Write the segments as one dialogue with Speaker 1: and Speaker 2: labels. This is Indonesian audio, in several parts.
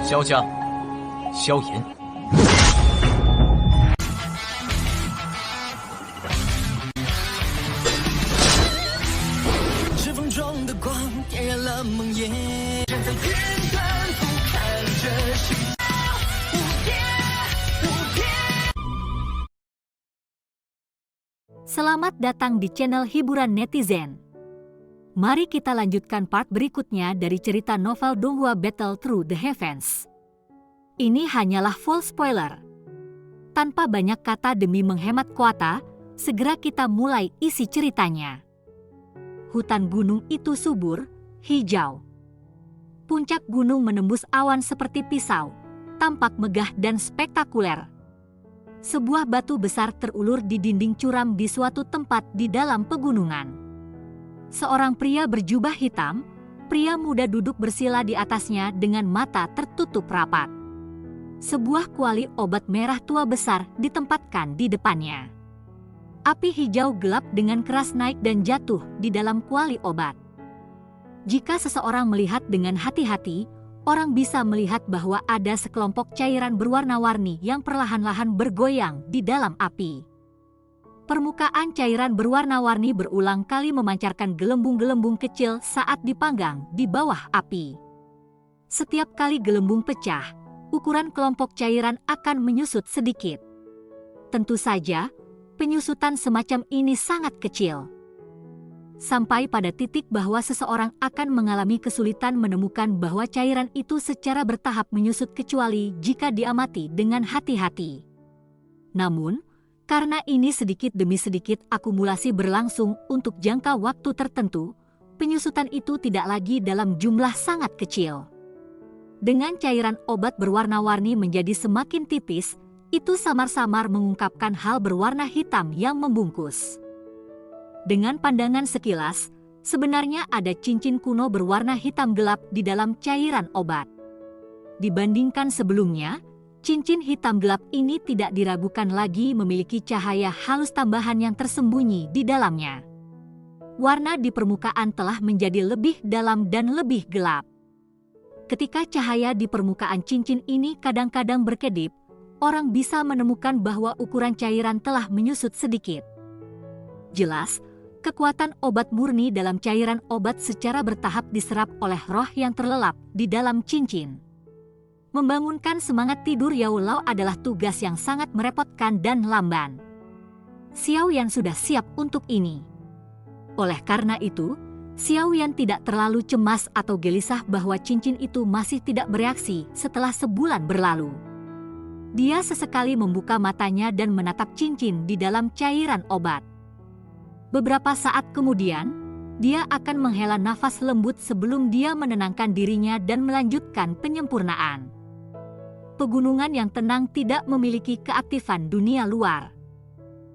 Speaker 1: 萧家，萧炎。
Speaker 2: 指缝中的光点燃了梦魇，站在天端俯瞰着星无边无边。
Speaker 3: Selamat datang di channel hiburan netizen. Mari kita lanjutkan part berikutnya dari cerita novel Donghua Battle Through the Heavens. Ini hanyalah full spoiler. Tanpa banyak kata demi menghemat kuota, segera kita mulai isi ceritanya. Hutan gunung itu subur, hijau. Puncak gunung menembus awan seperti pisau, tampak megah dan spektakuler. Sebuah batu besar terulur di dinding curam di suatu tempat di dalam pegunungan. Seorang pria berjubah hitam, pria muda duduk bersila di atasnya dengan mata tertutup rapat. Sebuah kuali obat merah tua besar ditempatkan di depannya. Api hijau gelap dengan keras naik dan jatuh di dalam kuali obat. Jika seseorang melihat dengan hati-hati, orang bisa melihat bahwa ada sekelompok cairan berwarna-warni yang perlahan-lahan bergoyang di dalam api. Permukaan cairan berwarna-warni berulang kali memancarkan gelembung-gelembung kecil saat dipanggang di bawah api. Setiap kali gelembung pecah, ukuran kelompok cairan akan menyusut sedikit. Tentu saja, penyusutan semacam ini sangat kecil. Sampai pada titik bahwa seseorang akan mengalami kesulitan menemukan bahwa cairan itu secara bertahap menyusut kecuali jika diamati dengan hati-hati. Namun, karena ini sedikit demi sedikit akumulasi berlangsung untuk jangka waktu tertentu, penyusutan itu tidak lagi dalam jumlah sangat kecil. Dengan cairan obat berwarna-warni menjadi semakin tipis, itu samar-samar mengungkapkan hal berwarna hitam yang membungkus. Dengan pandangan sekilas, sebenarnya ada cincin kuno berwarna hitam gelap di dalam cairan obat. Dibandingkan sebelumnya, cincin hitam gelap ini tidak diragukan lagi memiliki cahaya halus tambahan yang tersembunyi di dalamnya. Warna di permukaan telah menjadi lebih dalam dan lebih gelap. Ketika cahaya di permukaan cincin ini kadang-kadang berkedip, orang bisa menemukan bahwa ukuran cairan telah menyusut sedikit. Jelas, kekuatan obat murni dalam cairan obat secara bertahap diserap oleh roh yang terlelap di dalam cincin. Membangunkan semangat tidur Yao Lao adalah tugas yang sangat merepotkan dan lamban. Xiao Yan sudah siap untuk ini. Oleh karena itu, Xiao Yan tidak terlalu cemas atau gelisah bahwa cincin itu masih tidak bereaksi setelah sebulan berlalu. Dia sesekali membuka matanya dan menatap cincin di dalam cairan obat. Beberapa saat kemudian, dia akan menghela nafas lembut sebelum dia menenangkan dirinya dan melanjutkan penyempurnaan. Pegunungan yang tenang tidak memiliki keaktifan dunia luar.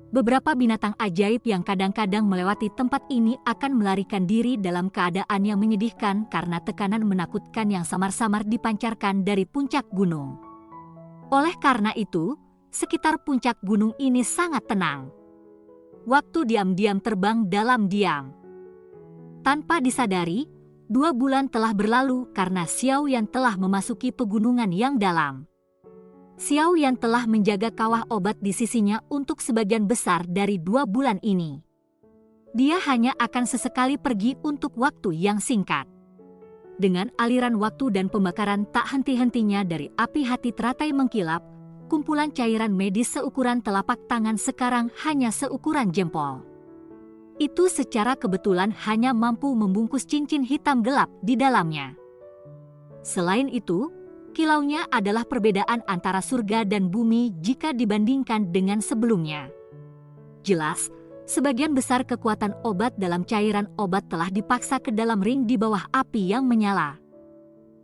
Speaker 3: Beberapa binatang ajaib yang kadang-kadang melewati tempat ini akan melarikan diri dalam keadaan yang menyedihkan karena tekanan menakutkan yang samar-samar dipancarkan dari puncak gunung. Oleh karena itu, sekitar puncak gunung ini sangat tenang. Waktu diam-diam terbang dalam diam. Tanpa disadari, 2 bulan telah berlalu karena Xiao Yan telah memasuki pegunungan yang dalam. Xiao Yan telah menjaga kawah obat di sisinya untuk sebagian besar dari 2 bulan ini. Dia hanya akan sesekali pergi untuk waktu yang singkat. Dengan aliran waktu dan pembakaran tak henti-hentinya dari api hati teratai mengkilap, kumpulan cairan medis seukuran telapak tangan sekarang hanya seukuran jempol. Itu secara kebetulan hanya mampu membungkus cincin hitam gelap di dalamnya. Selain itu, kilaunya adalah perbedaan antara surga dan bumi jika dibandingkan dengan sebelumnya. Jelas, sebagian besar kekuatan obat dalam cairan obat telah dipaksa ke dalam ring di bawah api yang menyala.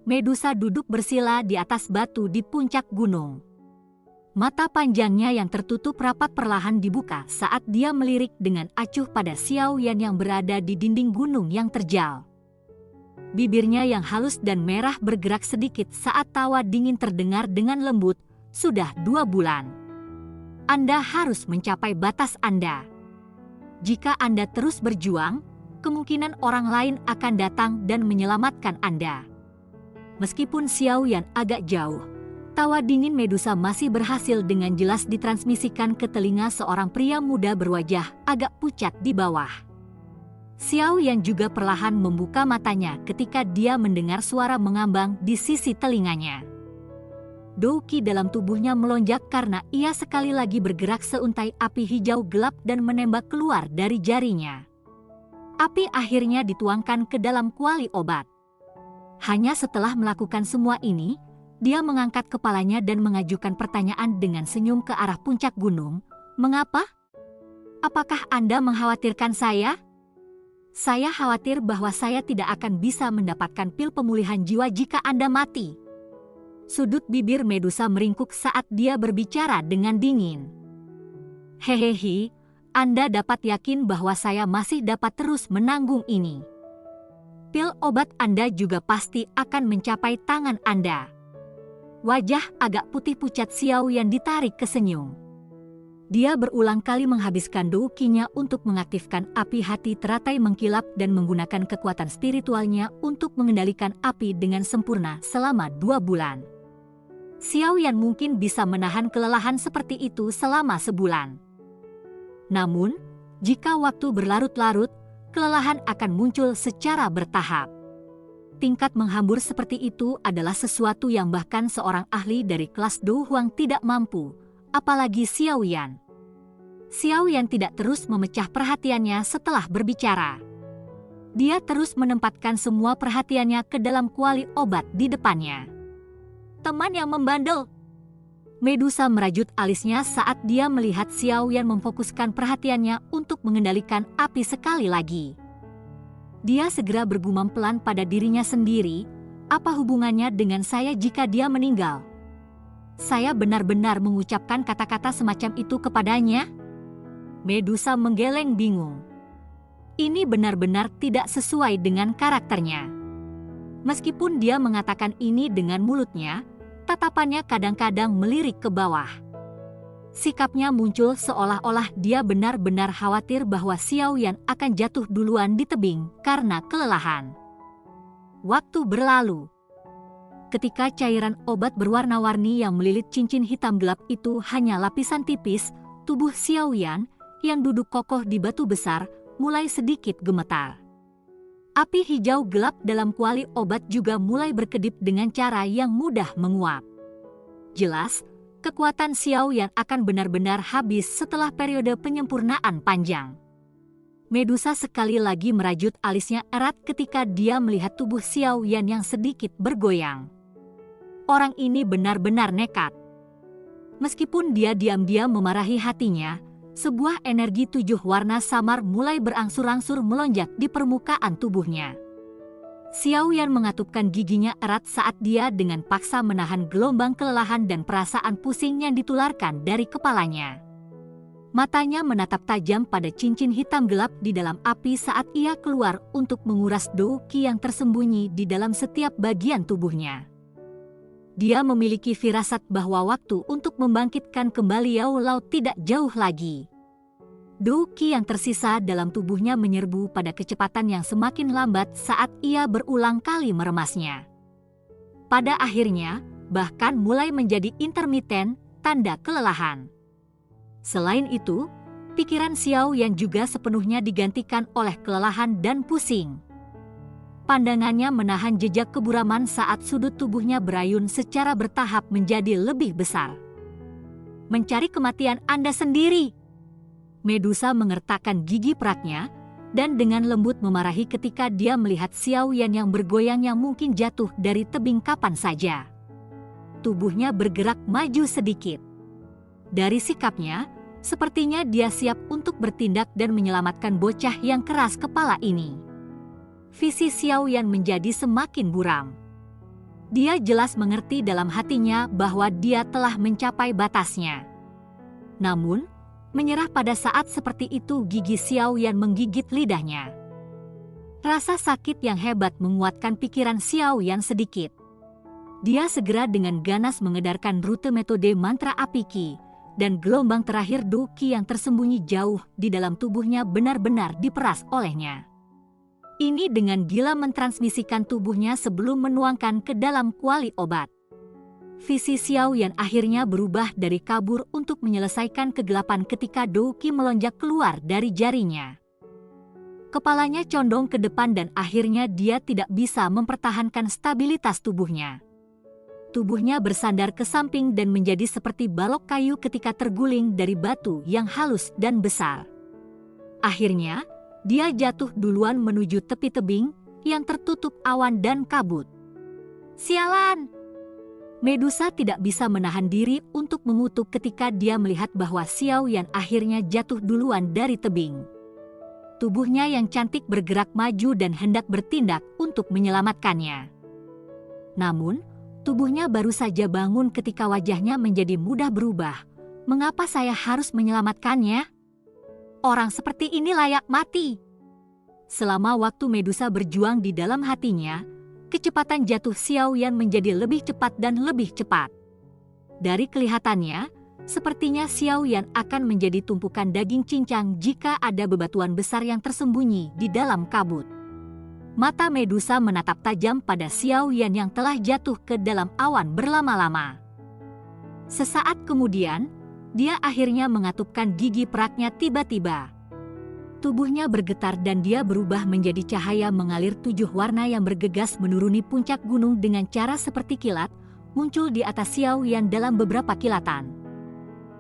Speaker 3: Medusa duduk bersila di atas batu di puncak gunung. Mata panjangnya yang tertutup rapat perlahan dibuka saat dia melirik dengan acuh pada Xiao Yan yang berada di dinding gunung yang terjal. Bibirnya yang halus dan merah bergerak sedikit saat tawa dingin terdengar dengan lembut, "Sudah 2 bulan. Anda harus mencapai batas Anda. Jika Anda terus berjuang, kemungkinan orang lain akan datang dan menyelamatkan Anda. Meskipun Xiao Yan agak jauh, tawa dingin Medusa masih berhasil dengan jelas ditransmisikan ke telinga seorang pria muda berwajah agak pucat di bawah. Xiao Yan juga perlahan membuka matanya ketika dia mendengar suara mengambang di sisi telinganya. Douqi dalam tubuhnya melonjak karena ia sekali lagi bergerak seuntai api hijau gelap dan menembak keluar dari jarinya. Api akhirnya dituangkan ke dalam kuali obat. Hanya setelah melakukan semua ini, dia mengangkat kepalanya dan mengajukan pertanyaan dengan senyum ke arah puncak gunung. "Mengapa? Apakah Anda mengkhawatirkan saya?" "Saya khawatir bahwa saya tidak akan bisa mendapatkan pil pemulihan jiwa jika Anda mati." Sudut bibir Medusa meringkuk saat dia berbicara dengan dingin. "Hehehe, Anda dapat yakin bahwa saya masih dapat terus menanggung ini. Pil obat Anda juga pasti akan mencapai tangan Anda." Wajah agak putih pucat Xiao Yan ditarik ke senyum. Dia berulang kali menghabiskan douqinya untuk mengaktifkan api hati teratai mengkilap dan menggunakan kekuatan spiritualnya untuk mengendalikan api dengan sempurna selama 2 bulan. Xiao Yan mungkin bisa menahan kelelahan seperti itu selama sebulan. Namun, jika waktu berlarut-larut, kelelahan akan muncul secara bertahap. Tingkat menghambur seperti itu adalah sesuatu yang bahkan seorang ahli dari kelas Dou Huang tidak mampu, apalagi Xiao Yan. Xiao Yan tidak terus memecah perhatiannya setelah berbicara. Dia terus menempatkan semua perhatiannya ke dalam kuali obat di depannya. "Teman yang membandel." Medusa merajut alisnya saat dia melihat Xiao Yan memfokuskan perhatiannya untuk mengendalikan api sekali lagi. Dia segera bergumam pelan pada dirinya sendiri, "Apa hubungannya dengan saya jika dia meninggal? Saya benar-benar mengucapkan kata-kata semacam itu kepadanya?" Medusa menggeleng bingung. Ini benar-benar tidak sesuai dengan karakternya. Meskipun dia mengatakan ini dengan mulutnya, tatapannya kadang-kadang melirik ke bawah. Sikapnya muncul seolah-olah dia benar-benar khawatir bahwa Xiao Yan akan jatuh duluan di tebing karena kelelahan. Waktu berlalu. Ketika cairan obat berwarna-warni yang melilit cincin hitam gelap itu hanya lapisan tipis, tubuh Xiao Yan yang duduk kokoh di batu besar mulai sedikit gemetar. Api hijau gelap dalam kuali obat juga mulai berkedip dengan cara yang mudah menguap. Jelas, kekuatan Xiao Yan akan benar-benar habis setelah periode penyempurnaan panjang. Medusa sekali lagi merajut alisnya erat ketika dia melihat tubuh Xiao Yan yang sedikit bergoyang. Orang ini benar-benar nekat. Meskipun dia diam-diam memarahi hatinya, sebuah energi 7 warna samar mulai berangsur-angsur melonjak di permukaan tubuhnya. Xiao Yan mengatupkan giginya erat saat dia dengan paksa menahan gelombang kelelahan dan perasaan pusing yang ditularkan dari kepalanya. Matanya menatap tajam pada cincin hitam gelap di dalam api saat ia keluar untuk menguras douqi yang tersembunyi di dalam setiap bagian tubuhnya. Dia memiliki firasat bahwa waktu untuk membangkitkan kembali Yao Lao tidak jauh lagi. Douqi yang tersisa dalam tubuhnya menyerbu pada kecepatan yang semakin lambat saat ia berulang kali meremasnya. Pada akhirnya, bahkan mulai menjadi intermiten, tanda kelelahan. Selain itu, pikiran Xiao Yan juga sepenuhnya digantikan oleh kelelahan dan pusing. Pandangannya menahan jejak keburaman saat sudut tubuhnya berayun secara bertahap menjadi lebih besar. "Mencari kematian Anda sendiri!" Medusa mengertakkan gigi peraknya, dan dengan lembut memarahi ketika dia melihat Xiao Yan yang bergoyang yang mungkin jatuh dari tebing kapan saja. Tubuhnya bergerak maju sedikit. Dari sikapnya, sepertinya dia siap untuk bertindak dan menyelamatkan bocah yang keras kepala ini. Visi Xiao Yan menjadi semakin buram. Dia jelas mengerti dalam hatinya bahwa dia telah mencapai batasnya. Namun, menyerah pada saat seperti itu gigi Xiao Yan menggigit lidahnya. Rasa sakit yang hebat menguatkan pikiran Xiao Yan sedikit. Dia segera dengan ganas mengedarkan rute metode mantra api Qi, dan gelombang terakhir douqi yang tersembunyi jauh di dalam tubuhnya benar-benar diperas olehnya. Ini dengan gila mentransmisikan tubuhnya sebelum menuangkan ke dalam kuali obat. Visi Xiao Yan akhirnya berubah dari kabur untuk menyelesaikan kegelapan ketika Douqi melonjak keluar dari jarinya. Kepalanya condong ke depan dan akhirnya dia tidak bisa mempertahankan stabilitas tubuhnya. Tubuhnya bersandar ke samping dan menjadi seperti balok kayu ketika terguling dari batu yang halus dan besar. Akhirnya, dia jatuh duluan menuju tepi tebing yang tertutup awan dan kabut. Sialan! Medusa tidak bisa menahan diri untuk mengutuk ketika dia melihat bahwa Xiao Yan akhirnya jatuh duluan dari tebing. Tubuhnya yang cantik bergerak maju dan hendak bertindak untuk menyelamatkannya. Namun, tubuhnya baru saja bangun ketika wajahnya menjadi mudah berubah. Mengapa saya harus menyelamatkannya? Orang seperti ini layak mati. Selama waktu Medusa berjuang di dalam hatinya, kecepatan jatuh Xiao Yan menjadi lebih cepat dan lebih cepat. Dari kelihatannya, sepertinya Xiao Yan akan menjadi tumpukan daging cincang jika ada bebatuan besar yang tersembunyi di dalam kabut. Mata Medusa menatap tajam pada Xiao Yan yang telah jatuh ke dalam awan berlama-lama. Sesaat kemudian, dia akhirnya mengatupkan gigi peraknya tiba-tiba. Tubuhnya bergetar dan dia berubah menjadi cahaya mengalir 7 warna yang bergegas menuruni puncak gunung dengan cara seperti kilat, muncul di atas Xiao Yan dalam beberapa kilatan.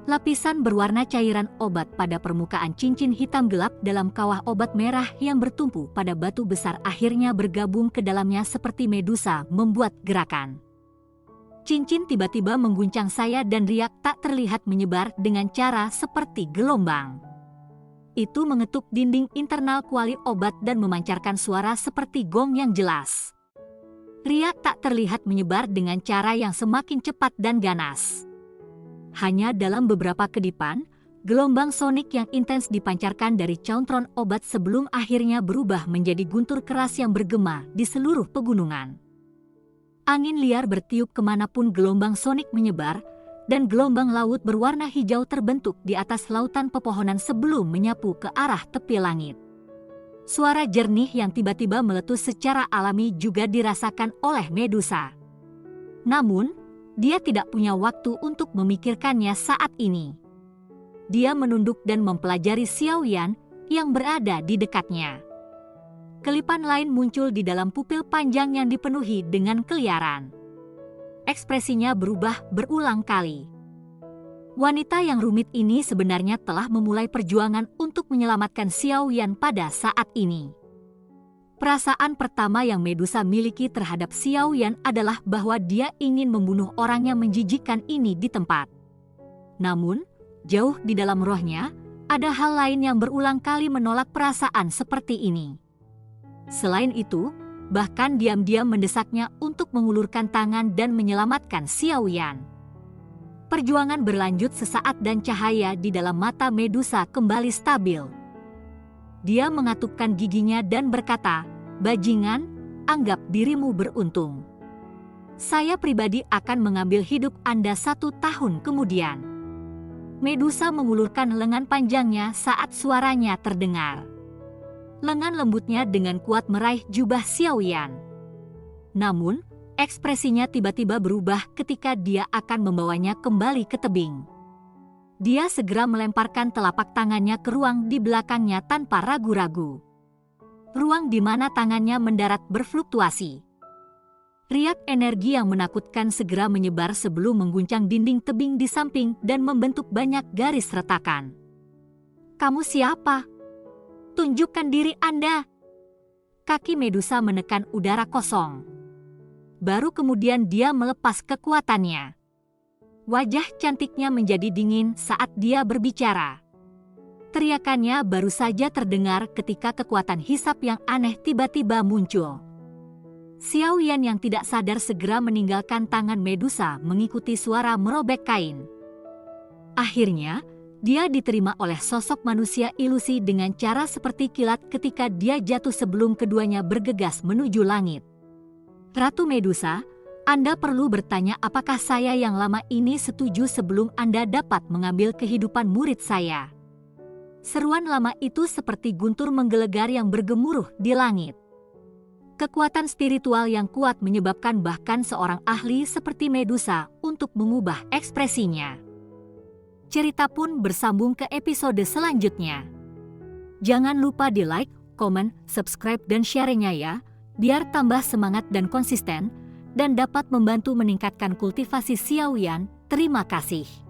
Speaker 3: Lapisan berwarna cairan obat pada permukaan cincin hitam gelap dalam kawah obat merah yang bertumpu pada batu besar akhirnya bergabung ke dalamnya seperti Medusa membuat gerakan. Cincin tiba-tiba mengguncang saya dan riak tak terlihat menyebar dengan cara seperti gelombang. Itu mengetuk dinding internal kuali obat dan memancarkan suara seperti gong yang jelas. Riak tak terlihat menyebar dengan cara yang semakin cepat dan ganas. Hanya dalam beberapa kedipan, gelombang sonik yang intens dipancarkan dari cauntron obat sebelum akhirnya berubah menjadi guntur keras yang bergema di seluruh pegunungan. Angin liar bertiup kemanapun gelombang sonik menyebar, dan gelombang laut berwarna hijau terbentuk di atas lautan pepohonan sebelum menyapu ke arah tepi langit. Suara jernih yang tiba-tiba meletus secara alami juga dirasakan oleh Medusa. Namun, dia tidak punya waktu untuk memikirkannya saat ini. Dia menunduk dan mempelajari Xiao Yan yang berada di dekatnya. Kelipan lain muncul di dalam pupil panjang yang dipenuhi dengan keliaran. Ekspresinya berubah berulang kali. Wanita yang rumit ini sebenarnya telah memulai perjuangan untuk menyelamatkan Xiao Yan pada saat ini. Perasaan pertama yang Medusa miliki terhadap Xiao Yan adalah bahwa dia ingin membunuh orang yang menjijikkan ini di tempat. Namun, jauh di dalam rohnya, ada hal lain yang berulang kali menolak perasaan seperti ini. Selain itu, bahkan diam-diam mendesaknya untuk mengulurkan tangan dan menyelamatkan Xiao Yan. Perjuangan berlanjut sesaat dan cahaya di dalam mata Medusa kembali stabil. Dia mengatupkan giginya dan berkata, "Bajingan, anggap dirimu beruntung. Saya pribadi akan mengambil hidup Anda 1 tahun kemudian." Medusa mengulurkan lengan panjangnya saat suaranya terdengar. Lengan lembutnya dengan kuat meraih jubah Xiao Yan. Namun, ekspresinya tiba-tiba berubah ketika dia akan membawanya kembali ke tebing. Dia segera melemparkan telapak tangannya ke ruang di belakangnya tanpa ragu-ragu. Ruang di mana tangannya mendarat berfluktuasi. Riak energi yang menakutkan segera menyebar sebelum mengguncang dinding tebing di samping dan membentuk banyak garis retakan. "Kamu siapa? Tunjukkan diri Anda." Kaki Medusa menekan udara kosong. Baru kemudian dia melepas kekuatannya. Wajah cantiknya menjadi dingin saat dia berbicara. Teriakannya baru saja terdengar ketika kekuatan hisap yang aneh tiba-tiba muncul. Xiao Yan yang tidak sadar segera meninggalkan tangan Medusa mengikuti suara merobek kain. Akhirnya, dia diterima oleh sosok manusia ilusi dengan cara seperti kilat ketika dia jatuh sebelum keduanya bergegas menuju langit. "Ratu Medusa, Anda perlu bertanya apakah saya yang lama ini setuju sebelum Anda dapat mengambil kehidupan murid saya." Seruan lama itu seperti guntur menggelegar yang bergemuruh di langit. Kekuatan spiritual yang kuat menyebabkan bahkan seorang ahli seperti Medusa untuk mengubah ekspresinya. Cerita pun bersambung ke episode selanjutnya. Jangan lupa di like, komen, subscribe, dan share-nya ya, biar tambah semangat dan konsisten, dan dapat membantu meningkatkan kultivasi Xiaoyan. Terima kasih.